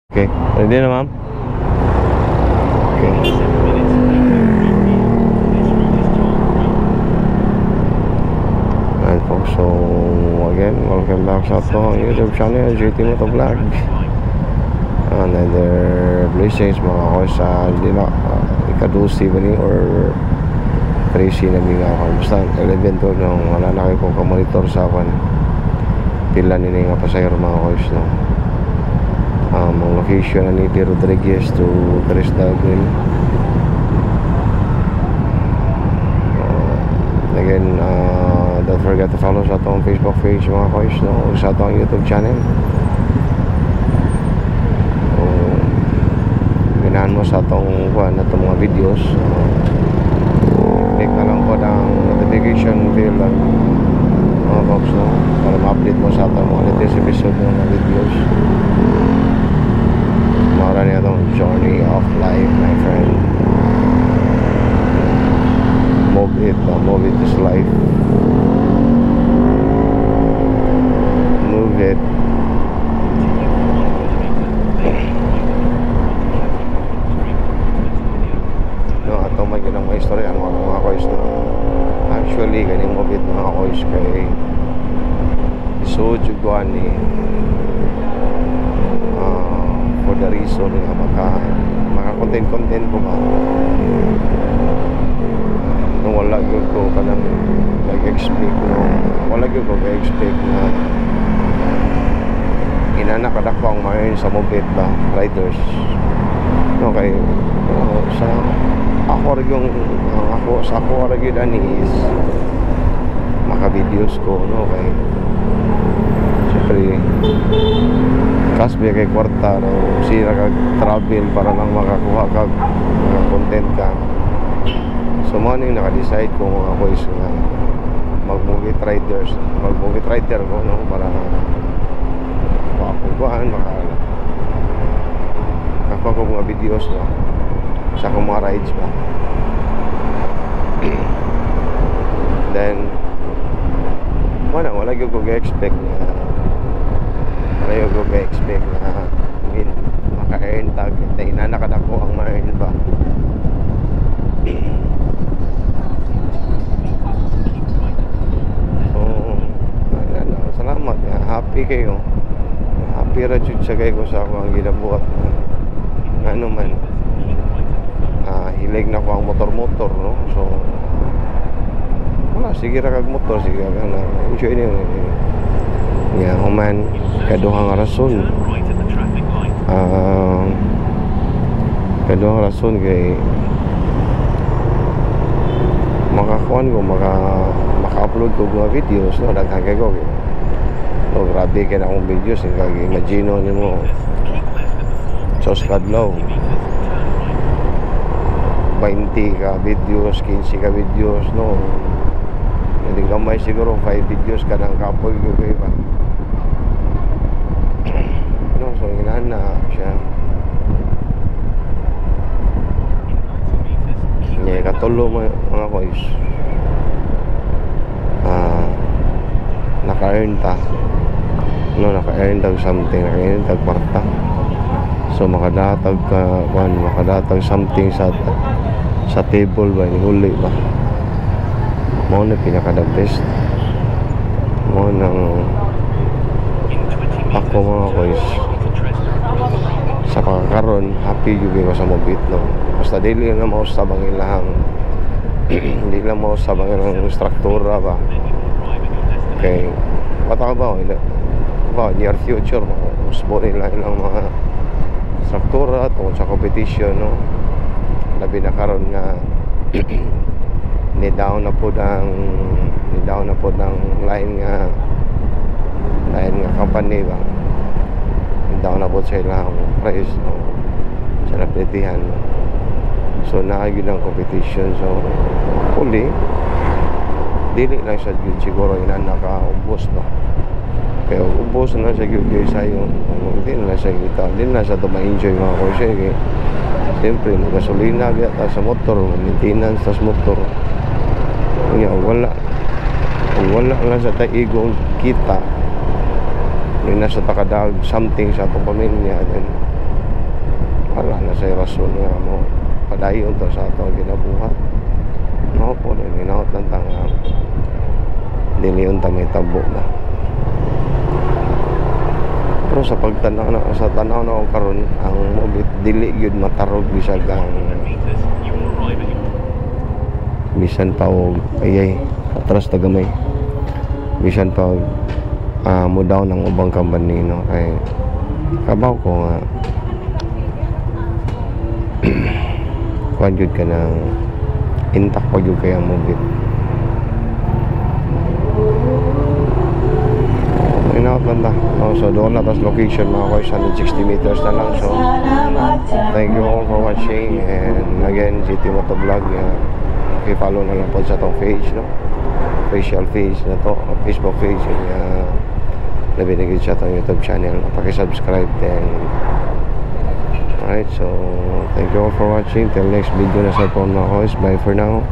Okay, ready na ma'am? Okay. Alright folks, so again, welcome back sa ato YouTube channel, JT Moto Vlog. Another blessings mga ko sa ika-12 ba ni or 13 na mga ko. Basta 11 to nung wala na kayo kung kamonitor sa akin. Pila nini nga pasayro mga ko no. Ang location na ni Rodriguez to Tres Dagwin. Again, don't forget to follow sa atong Facebook page mga koys, no? Sa atong YouTube channel. Ganahan mo sa atong mga videos. Click na lang po ng notification bell mga folks, no? Para ma-update mo sa atong mga latest episode ng mga videos. Mara niya itong journey of life, my friend. Move it is life. Move it. No, ato may ganang mga istorya mga koys, no? Actually, ganing move it mga koys kay isujuguan ni for the reason nga maka-content ko ba nung wala ko kanang nag-expect no, wala ko nag-expect na inanak kadako ang mga sa mobile ba riders no, kay sa ako rin yung sa ako rin yun ani is maka-videos ko no, kay siyempre kasbi kay kwarta no, sira kag travel para lang makakuha kag content ka. So morning naka-decide ko ako is nga mag-movie rider ko no, para makakuhaan makakuha ko mga videos no, sa akong mga rides ba. Then wala ko expect na ayaw ko ka-expect na maka-earn tag na inanakadako ang ma-earn ba. So salamat, happy kayo, happy ra jud sa kayo sa ako ang ginabuhat na ano man. Hilig na ko ang motor no, so wala, sige ra kag motor, sige ra na enjoy niyo nga human kaduhang rason kay makakuan ko maka-upload ko mga videos no, daghan kay ko so grabe kay na akong videos kag imagine nimo sos kadlaw 20 ka videos, 15 ka videos no, hindi gamay siguro 5 videos ka ng kapoy ko kayo ba no, so ginahan na siya niya katulo mga koys naka-earn ta no, naka-earn tag something, naka-earn tag kwarta, so makadatag something sa table ba, ni huli ba mo na pinaka-the best mo nang ako mga koys sa pagkakaroon happy juga ko sa mobit no, basta dili na mausabang ilahang hindi lang mausabang ilang struktura ba kay bata ka ba near future usbo nila ilang mga struktura tungkol sa competition no, labi na karon nga ni down na po ng line nga company ba, ni down na po sa ilang price no, sa napitihan no. So naagid ang competition, so huli dili lang sa good siguro inanaka-ubos ba, kaya ubos na sa good guys sayo hindi na sa kita, hindi na sa to ma-enjoy mga kurse kaya siyempre gasolina biyata sa motor, maintenance sa motor nga wala lang sa taigong kita may nasa takadag something sa atong pamilya, then wala na sa rason nga mo padayon to sa ato ginabuhat. No po ni naot lang tanga dili unta may tabo na. Pero sa pagtanaw na sa tanaw na ako karon ang mobit dili gyud matarog bisag ang bisan pa og ayay atras ta gamay bisan pa og mo down ang ubang company no kay kabaw ko nga kuan jud ka ng intact pa jud kay ang mobit. Inaot lang ta. So doon na tas location mga koy 160 meters na lang. So thank you all for watching and again GT Motovlog. I-follow na lang po sa tong page no. Official page na to, Facebook page na binigay sa tong YouTube channel. Paki-subscribe then. Alright, so thank you all for watching. Till next video na sa phone mga koy. Bye for now.